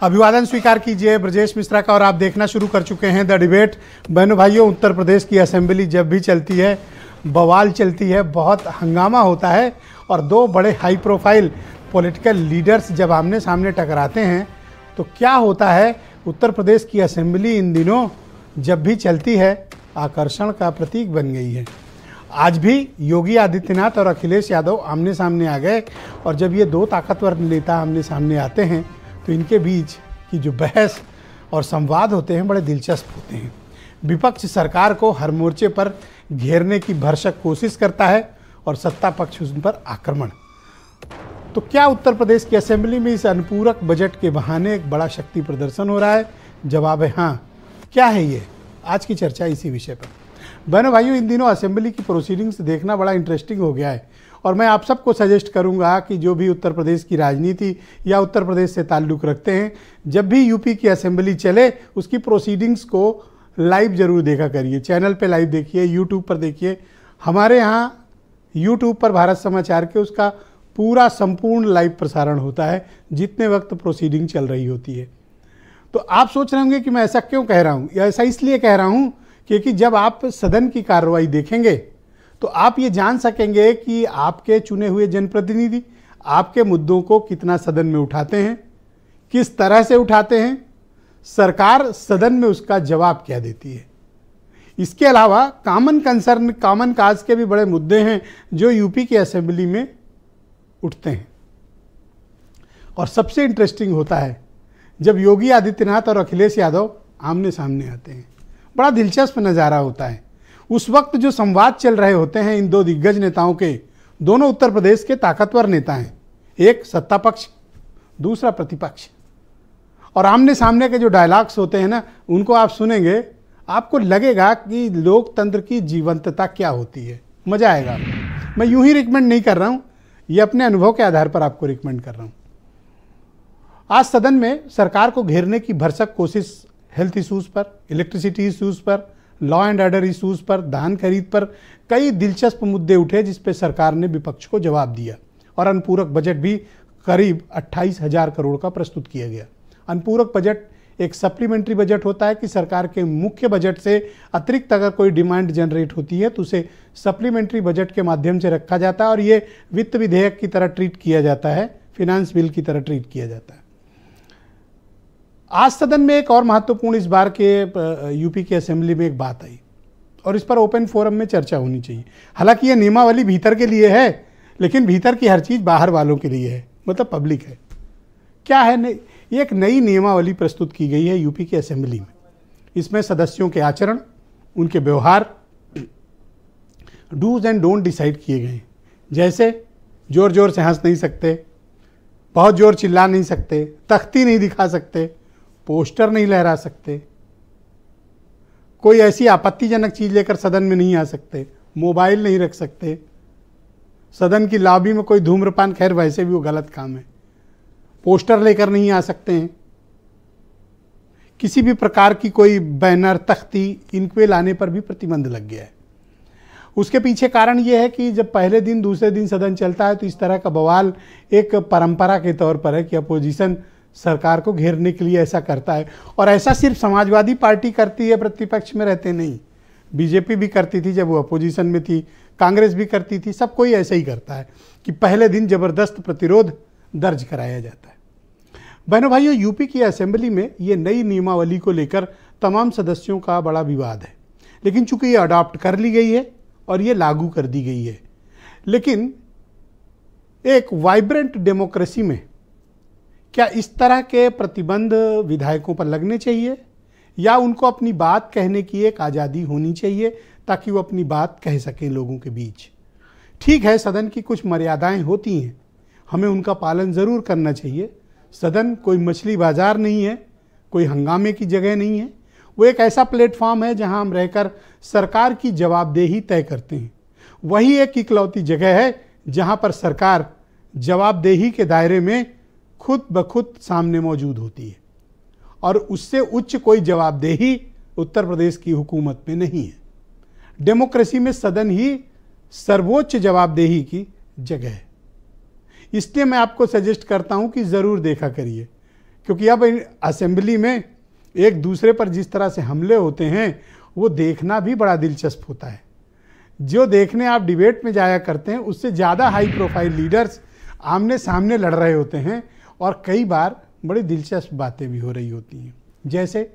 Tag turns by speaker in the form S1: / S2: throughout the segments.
S1: अभिवादन स्वीकार कीजिए ब्रजेश मिश्रा का। और आप देखना शुरू कर चुके हैं द डिबेट। बहनों भाइयों, उत्तर प्रदेश की असेंबली जब भी चलती है बवाल चलती है, बहुत हंगामा होता है और दो बड़े हाई प्रोफाइल पॉलिटिकल लीडर्स जब आमने सामने टकराते हैं तो क्या होता है। उत्तर प्रदेश की असेंबली इन दिनों जब भी चलती है आकर्षण का प्रतीक बन गई है। आज भी योगी आदित्यनाथ और अखिलेश यादव आमने सामने आ गए और जब ये दो ताकतवर नेता आमने सामने आते हैं तो इनके बीच की जो बहस और संवाद होते हैं बड़े दिलचस्प होते हैं। विपक्ष सरकार को हर मोर्चे पर घेरने की भरसक कोशिश करता है और सत्ता पक्ष उन पर आक्रमण। तो क्या उत्तर प्रदेश की असेंबली में इस अनुपूरक बजट के बहाने एक बड़ा शक्ति प्रदर्शन हो रहा है? जवाब है हाँ। क्या है ये? आज की चर्चा इसी विषय पर। बहनों भाइयों, इन दिनों असेंबली की प्रोसीडिंग्स देखना बड़ा इंटरेस्टिंग हो गया है और मैं आप सबको सजेस्ट करूंगा कि जो भी उत्तर प्रदेश की राजनीति या उत्तर प्रदेश से ताल्लुक़ रखते हैं, जब भी यूपी की असेंबली चले उसकी प्रोसीडिंग्स को लाइव ज़रूर देखा करिए। चैनल पे लाइव देखिए, यूट्यूब पर देखिए। हमारे यहाँ यूट्यूब पर भारत समाचार के उसका पूरा संपूर्ण लाइव प्रसारण होता है जितने वक्त प्रोसीडिंग चल रही होती है। तो आप सोच रहे होंगे कि मैं ऐसा क्यों कह रहा हूँ, या ऐसा इसलिए कह रहा हूँ क्योंकि जब आप सदन की कार्रवाई देखेंगे तो आप ये जान सकेंगे कि आपके चुने हुए जनप्रतिनिधि आपके मुद्दों को कितना सदन में उठाते हैं, किस तरह से उठाते हैं, सरकार सदन में उसका जवाब क्या देती है। इसके अलावा कॉमन कंसर्न, कॉमन काज के भी बड़े मुद्दे हैं जो यूपी की असेंबली में उठते हैं। और सबसे इंटरेस्टिंग होता है जब योगी आदित्यनाथ और अखिलेश यादव आमने सामने आते हैं। बड़ा दिलचस्प नज़ारा होता है। उस वक्त जो संवाद चल रहे होते हैं इन दो दिग्गज नेताओं के, दोनों उत्तर प्रदेश के ताकतवर नेता हैं, एक सत्ता पक्ष, दूसरा प्रतिपक्ष। और आमने सामने के जो डायलॉग्स होते हैं ना, उनको आप सुनेंगे आपको लगेगा कि लोकतंत्र की जीवंतता क्या होती है। मज़ा आएगा। मैं यूं ही रिकमेंड नहीं कर रहा हूं, ये अपने अनुभव के आधार पर आपको रिकमेंड कर रहा हूं। आज सदन में सरकार को घेरने की भरसक कोशिश हेल्थ इश्यूज़ पर, इलेक्ट्रिसिटी इश्यूज़ पर, लॉ एंड ऑर्डर इश्यूज़ पर, धान खरीद पर कई दिलचस्प मुद्दे उठे जिस पे सरकार ने विपक्ष को जवाब दिया। और अनुपूरक बजट भी करीब 28,000 करोड़ का प्रस्तुत किया गया। अनुपूरक बजट एक सप्लीमेंट्री बजट होता है कि सरकार के मुख्य बजट से अतिरिक्त अगर कोई डिमांड जनरेट होती है तो उसे सप्लीमेंट्री बजट के माध्यम से रखा जाता है और ये वित्त विधेयक की तरह ट्रीट किया जाता है, फिनांस बिल की तरह ट्रीट किया जाता है। आज सदन में एक और महत्वपूर्ण इस बार के यूपी की असेंबली में एक बात आई और इस पर ओपन फोरम में चर्चा होनी चाहिए। हालांकि ये नियमावली भीतर के लिए है, लेकिन भीतर की हर चीज़ बाहर वालों के लिए है, मतलब पब्लिक है। क्या है? ये एक नई नियमावली प्रस्तुत की गई है यूपी की असेंबली में। इसमें सदस्यों के आचरण, उनके व्यवहार, डूज एंड डोंट डिसाइड किए गए हैं। जैसे जोर जोर से हंस नहीं सकते, बहुत जोर चिल्ला नहीं सकते, तख्ती नहीं दिखा सकते, पोस्टर नहीं लहरा सकते, कोई ऐसी आपत्तिजनक चीज़ लेकर सदन में नहीं आ सकते, मोबाइल नहीं रख सकते, सदन की लॉबी में कोई धूम्रपान, खैर वैसे भी वो गलत काम है, पोस्टर लेकर नहीं आ सकते हैं, किसी भी प्रकार की कोई बैनर, तख्ती, इनके लाने पर भी प्रतिबंध लग गया है। उसके पीछे कारण ये है कि जब पहले दिन दूसरे दिन सदन चलता है तो इस तरह का बवाल एक परंपरा के तौर पर है कि अपोजिशन सरकार को घेरने के लिए ऐसा करता है। और ऐसा सिर्फ समाजवादी पार्टी करती है, प्रतिपक्ष में रहते नहीं। बीजेपी भी करती थी जब वो अपोजिशन में थी, कांग्रेस भी करती थी, सब कोई ऐसा ही करता है कि पहले दिन जबरदस्त प्रतिरोध दर्ज कराया जाता है। बहनों भाइयों, यूपी की असेंबली में ये नई नियमावली को लेकर तमाम सदस्यों का बड़ा विवाद है, लेकिन चूंकि ये अडॉप्ट कर ली गई है और ये लागू कर दी गई है, लेकिन एक वाइब्रेंट डेमोक्रेसी में क्या इस तरह के प्रतिबंध विधायकों पर लगने चाहिए या उनको अपनी बात कहने की एक आज़ादी होनी चाहिए ताकि वो अपनी बात कह सकें लोगों के बीच? ठीक है, सदन की कुछ मर्यादाएं होती हैं, हमें उनका पालन ज़रूर करना चाहिए। सदन कोई मछली बाजार नहीं है, कोई हंगामे की जगह नहीं है। वो एक ऐसा प्लेटफॉर्म है जहां हम रहकर सरकार की जवाबदेही तय करते हैं। वही एक इकलौती जगह है जहां पर सरकार जवाबदेही के दायरे में खुद ब खुद सामने मौजूद होती है और उससे उच्च कोई जवाबदेही उत्तर प्रदेश की हुकूमत में नहीं है। डेमोक्रेसी में सदन ही सर्वोच्च जवाबदेही की जगह है। इसलिए मैं आपको सजेस्ट करता हूं कि ज़रूर देखा करिए क्योंकि अब असेंबली में एक दूसरे पर जिस तरह से हमले होते हैं वो देखना भी बड़ा दिलचस्प होता है। जो देखने आप डिबेट में जाया करते हैं उससे ज़्यादा हाई प्रोफाइल लीडर्स आमने सामने लड़ रहे होते हैं और कई बार बड़ी दिलचस्प बातें भी हो रही होती हैं। जैसे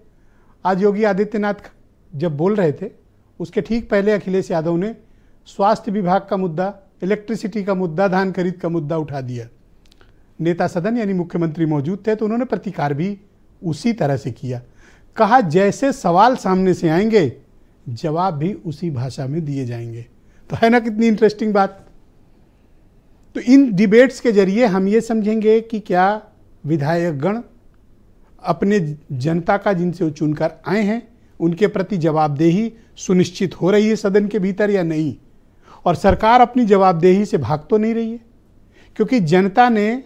S1: आज योगी आदित्यनाथ जब बोल रहे थे उसके ठीक पहले अखिलेश यादव ने स्वास्थ्य विभाग का मुद्दा, इलेक्ट्रिसिटी का मुद्दा, धान खरीद का मुद्दा उठा दिया। नेता सदन यानी मुख्यमंत्री मौजूद थे तो उन्होंने प्रतिकार भी उसी तरह से किया। कहा जैसे सवाल सामने से आएंगे जवाब भी उसी भाषा में दिए जाएंगे। तो है ना कितनी इंटरेस्टिंग बात। तो इन डिबेट्स के जरिए हम ये समझेंगे कि क्या विधायकगण अपने जनता का जिनसे वो चुनकर आए हैं उनके प्रति जवाबदेही सुनिश्चित हो रही है सदन के भीतर या नहीं, और सरकार अपनी जवाबदेही से भाग तो नहीं रही है। क्योंकि जनता ने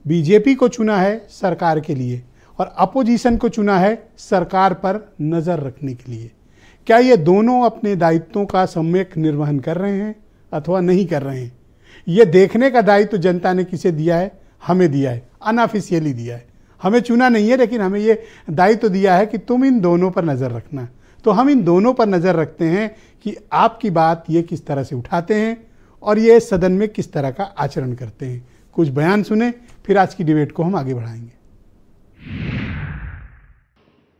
S1: बीजेपी को चुना है सरकार के लिए और अपोजिशन को चुना है सरकार पर नज़र रखने के लिए। क्या ये दोनों अपने दायित्वों का सम्यक निर्वहन कर रहे हैं अथवा नहीं कर रहे हैं, ये देखने का दायित्व जनता ने किसे दिया है? हमें दिया है, अनऑफिशियली दिया है। हमें चुना नहीं है लेकिन हमें ये दायित्व दिया है कि तुम इन दोनों पर नज़र रखना। तो हम इन दोनों पर नज़र रखते हैं कि आपकी बात ये किस तरह से उठाते हैं और ये सदन में किस तरह का आचरण करते हैं। कुछ बयान सुने, फिर आज की डिबेट को हम आगे बढ़ाएंगे।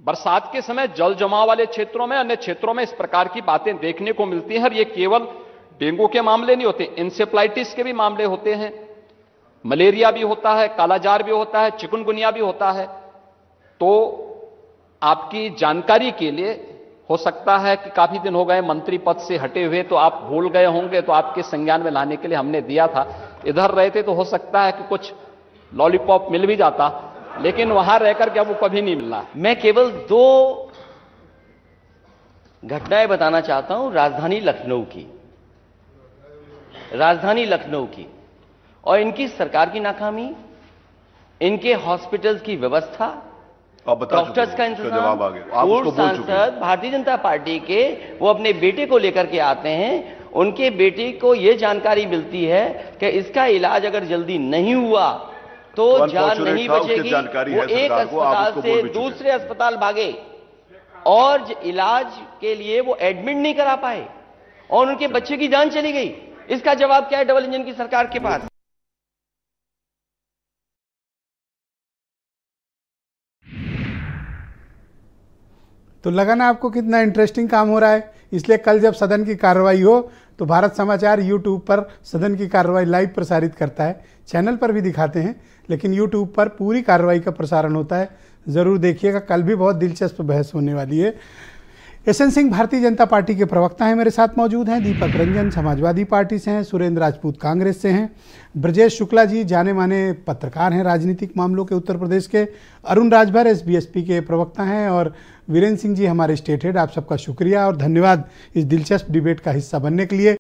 S2: बरसात के समय जल जमाव वाले क्षेत्रों में, अन्य क्षेत्रों में इस प्रकार की बातें देखने को मिलती हैं। और ये केवल डेंगू के मामले नहीं होते, इंसेफ्लाइटिस के भी मामले होते हैं, मलेरिया भी होता है, कालाजार भी होता है, चिकनगुनिया भी होता है। तो आपकी जानकारी के लिए, हो सकता है कि काफी दिन हो गए मंत्री पद से हटे हुए तो आप भूल गए होंगे, तो आपके संज्ञान में लाने के लिए हमने दिया था। इधर रहते तो हो सकता है कि कुछ लॉलीपॉप मिल भी जाता, लेकिन वहां रहकर के अब वो कभी नहीं मिलना।
S3: मैं केवल 2 घटनाएं बताना चाहता हूं राजधानी लखनऊ की और इनकी सरकार की नाकामी, इनके हॉस्पिटल्स की व्यवस्था, डॉक्टर्स का इंतजाम। पूर्व सांसद भारतीय जनता पार्टी के वो अपने बेटे को लेकर के आते हैं, उनके बेटे को यह जानकारी मिलती है कि इसका इलाज अगर जल्दी नहीं हुआ तो जान नहीं बचेगी। वो एक अस्पताल से दूसरे अस्पताल भागे और इलाज के लिए वो एडमिट नहीं करा पाए और उनके बच्चे की जान चली गई। इसका जवाब क्या है डबल इंजन की सरकार के पास?
S1: तो लगा ना आपको कितना इंटरेस्टिंग काम हो रहा है। इसलिए कल जब सदन की कार्रवाई हो तो भारत समाचार यूट्यूब पर सदन की कार्रवाई लाइव प्रसारित करता है। चैनल पर भी दिखाते हैं लेकिन यूट्यूब पर पूरी कार्रवाई का प्रसारण होता है। ज़रूर देखिएगा, कल भी बहुत दिलचस्प बहस होने वाली है। एसएन सिंह भारतीय जनता पार्टी के प्रवक्ता हैं, मेरे साथ मौजूद हैं। दीपक रंजन समाजवादी पार्टी से हैं। सुरेंद्र राजपूत कांग्रेस से हैं। ब्रजेश शुक्ला जी जाने माने पत्रकार हैं राजनीतिक मामलों के उत्तर प्रदेश के। अरुण राजभर एसबीएसपी के प्रवक्ता हैं और वीरेंद्र सिंह जी हमारे स्टेट हेड। आप सबका शुक्रिया और धन्यवाद इस दिलचस्प डिबेट का हिस्सा बनने के लिए।